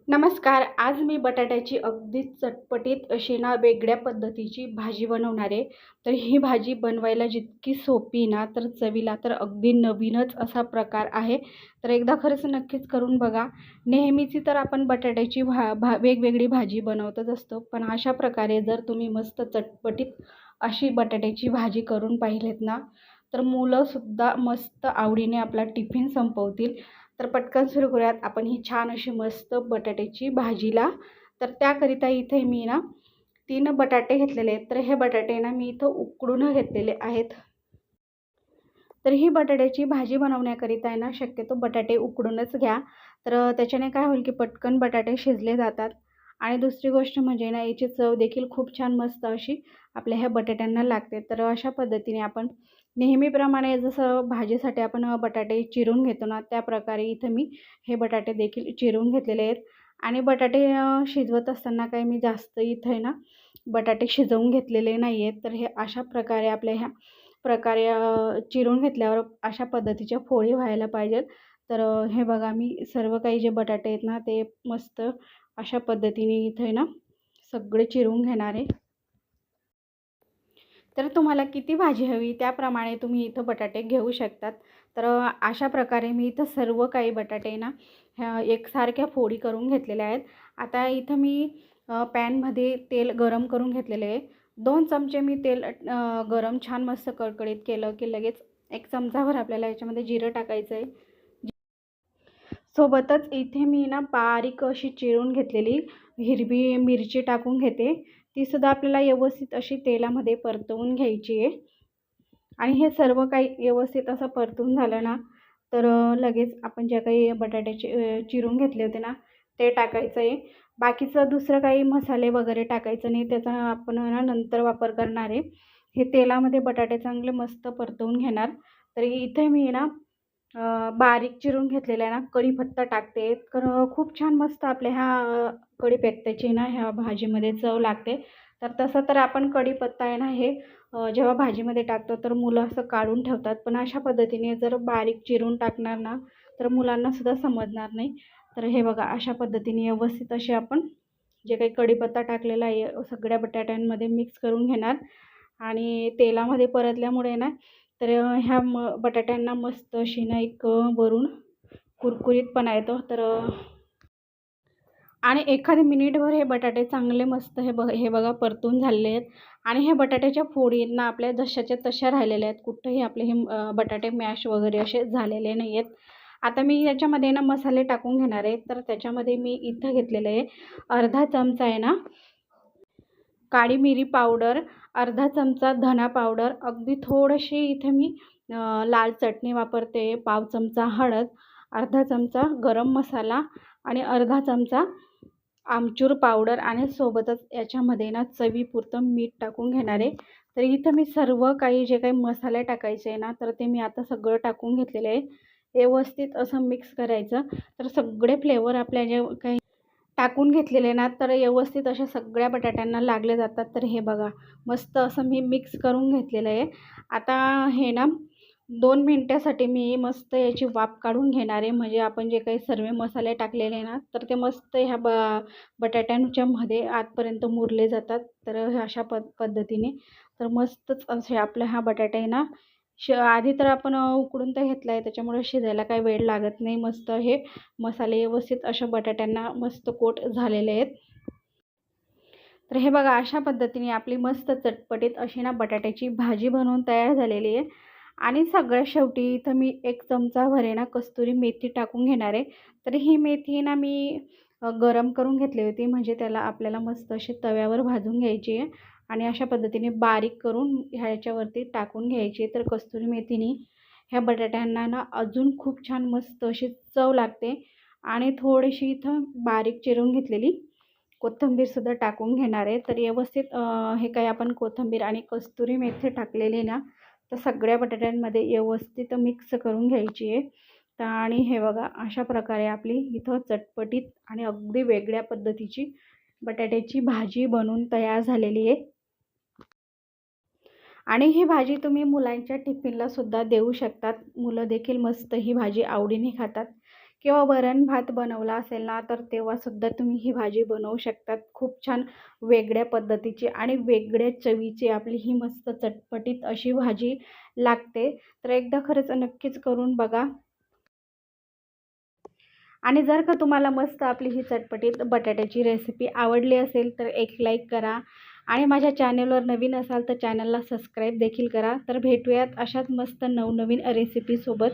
नमस्कार. आज मी बटाट्याची अगदी चटपटीत अशी ना वेगळ्या पद्धतीची भाजी बनवणार आहे. तर ही भाजी बनवायला जितकी सोपी ना, तर चवीला तर अगदी नवीनच असा प्रकार आहे. तर एकदा खरंच नक्कीच करून बघा. नेहमीची तर आपण बटाट्याची वेगवेगळी भाजी बनवतच असतो. पण अशा प्रकारे जर तुम्ही मस्त चटपटीत अशी बटाट्याची भाजी करून पाहिलेत ना, तर मुलंसुद्धा मस्त आवडीने आपला टिफिन संपवतील. तर पटकन सुरू करूयात आपण ही छान अशी मस्त बटाट्याची भाजीला. तर त्याकरिता इथे मी ना 3 बटाटे घेतलेले आहेत. तर हे बटाटे ना मी इथं उकडून घेतलेले आहेत. तर ही बटाट्याची भाजी बनवण्याकरिता आहे ना शक्यतो बटाटे उकडूनच घ्या. तर त्याच्याने काय होईल की पटकन बटाटे शिजले जातात आणि दुसरी गोष्ट म्हणजे ना याची चव देखील खूप छान मस्त अशी आपल्या ह्या बटाट्यांना लागते. तर अशा पद्धतीने आपण नेहमीप्रमाणे जसं भाजीसाठी आपण बटाटे चिरून घेतो ना, त्याप्रकारे इथं मी हे बटाटे देखील चिरून घेतलेले आहेत. आणि बटाटे शिजवत असताना काही मी जास्त इथं आहे ना बटाटे शिजवून घेतलेले नाही आहेत. तर हे अशा प्रकारे आपल्या ह्या प्रकारे चिरून घेतल्यावर अशा पद्धतीच्या फोडी व्हायला पाहिजेत. तर हे बघा मी सर्व काही जे बटाटे आहेत ना, ते मस्त अशा पद्धतीने इथे आहे ना सगळे चिरून घेणार आहे. तर तुम्हाला किती भाजी हवी त्याप्रमाणे तुम्ही इथं बटाटे घेऊ शकतात. तर अशा प्रकारे मी इथं सर्व काही बटाटे ना ह्या एकसारख्या फोडी करून घेतलेल्या आहेत. आता इथं मी पॅनमध्ये तेल गरम करून घेतलेले आहे. 2 चमचे मी तेल गरम छान मस्त कडकडीत केलं की लगेच 1 चमचाभर आपल्याला याच्यामध्ये जिरं टाकायचं आहे. सोबतच इथे मी ना बारीक अशी चिरून घेतलेली हिरवी मिरची टाकून घेते. तीसुद्धा आपल्याला व्यवस्थित अशी तेलामध्ये परतवून घ्यायची आहे. आणि हे सर्व काही व्यवस्थित असं परतून झालं ना, तर लगेच आपण ज्या काही बटाट्याचे चिरून घेतले होते ना, ते टाकायचं आहे. बाकीचं दुसरं काही मसाले वगैरे टाकायचं नाही. त्याचा आपण ना नंतर वापर करणार आहे. हे तेलामध्ये बटाटे चांगले मस्त परतवून घेणार. तर इथे मी ना बारीक चिरून घेतलेला आहे ना कढीपत्ता टाकते. तर खूप छान मस्त आपल्या ह्या कढीपत्त्याची ना ह्या भाजीमध्ये चव लागते. तर तसं तर आपण कढीपत्ता आहे ना हे जेव्हा भाजीमध्ये टाकतो तर मुलं असं काढून ठेवतात. पण अशा पद्धतीने जर बारीक चिरून टाकणार ना, तर मुलांनासुद्धा समजणार नाही. तर हे बघा अशा पद्धतीने व्यवस्थित असे आपण जे काही कढीपत्ता टाकलेला आहे सगळ्या बटाट्यांमध्ये मिक्स करून घेणार. आणि तेलामध्ये परतल्यामुळे ना तर ह्या बटाट्यांना मस्त अशी ना एक वरून कुरकुरीतपणा येतो. तर आणि एखादी मिनिटभर हे बटाटे चांगले मस्त हे बघा परतून झालेले आहेत. आणि हे बटाट्याच्या फोडी ना आपल्या जशाच्या तशा राहिलेल्या आहेत. कुठेही आपले हे बटाटे मॅश वगैरे असे झालेले नाही आहेत. आता मी याच्यामध्ये ना मसाले टाकून घेणार आहे. तर त्याच्यामध्ये मी इथं घेतलेलं आहे अर्धा चमचा आहे ना काळी मिरी पावडर, अर्धा चमचा धना पावडर, अगदी थोडीशी इथे मी लाल चटणी वापरते, पाव चमचा हळद, अर्धा चमचा गरम मसाला आणि अर्धा चमचा आमचूर पावडर आणि सोबतच याच्यामध्ये ना चवीपुरतं मीठ टाकून घेणार आहे. तर इथं मी सर्व काही जे काही मसाले टाकायचे आहे ना, तर ते मी आता सगळं टाकून घेतलेलं आहे. व्यवस्थित असं मिक्स करायचं. तर सगळे फ्लेवर आपल्या जे काही टाकून घेतलेले ना, तर व्यवस्थित अशा सगळ्या बटाट्यांना लागले जातात. तर हे बघा, मस्त असं मी मिक्स करून घेतलेलं आहे. आता हे ना 2 मिनिटासाठी मी मस्त याची वाफ काढून घेणार आहे. म्हणजे आपण जे काही सर्व मसाले टाकलेले आहे ना, तर ते मस्त ह्या बटाट्यांच्या मध्ये आतपर्यंत मुरले जातात. तर अशा पद्धतीने तर मस्तच असे आपल्या हा बटाटे आहे ना, आधी तर आपण उकडून तर घेतला आहे, त्याच्यामुळे शिजायला काही वेळ लागत नाही. मस्त हे मसाले व्यवस्थित अशा बटाट्यांना मस्त कोट झालेले आहेत. तर हे बघा अशा पद्धतीने आपली मस्त चटपटीत अशी ना बटाट्याची भाजी बनवून तयार झालेली आहे. आणि सगळ्यात शेवटी इथं मी 1 चमचाभर आहे ना कस्तुरी मेथी टाकून घेणार आहे. तर ही मेथी ना मी गरम करून घेतली होती, म्हणजे त्याला आपल्याला मस्त अशी तव्यावर भाजून घ्यायची आहे. आणि अशा पद्धतीने बारीक करून ह्याच्यावरती टाकून घ्यायची. तर कस्तुरी मेथीने ह्या बटाट्यांना ना अजून खूप छान मस्त अशी चव लागते. आणि थोडीशी इथं बारीक चिरून घेतलेली कोथिंबीरसुद्धा टाकून घेणार आहे. तर व्यवस्थित हे काही आपण कोथिंबीर आणि कस्तुरी मेथी टाकलेली ना, तर सगळ्या बटाट्यांमध्ये व्यवस्थित मिक्स करून घ्यायची आहे. तर आणि हे बघा अशा प्रकारे आपली इथं चटपटीत आणि अगदी वेगळ्या पद्धतीची बटाट्याची भाजी बनून तयार झालेली आहे. आणि ही भाजी तुम्ही मुलांच्या टिफिनला सुद्धा देऊ शकतात. मुलं देखील मस्त ही भाजी आवडीने खातात. किंवा वरण भात बनवला असेल ना, तर तेव्हासुद्धा तुम्ही ही भाजी बनवू शकतात. खूप छान वेगळ्या पद्धतीची आणि वेगळ्या चवीची आपली ही मस्त चटपटीत अशी भाजी लागते. तर एकदा खरंच नक्कीच करून बघा. आणि जर का तुम्हाला मस्त आपली ही चटपटीत बटाट्याची रेसिपी आवडली असेल तर एक लाईक करा आणि माझ्या चॅनलवर नवीन असाल तर चॅनलला सबस्क्राईब देखील करा. तर भेटूयात अशाच मस्त नवनवीन रेसिपीसोबत.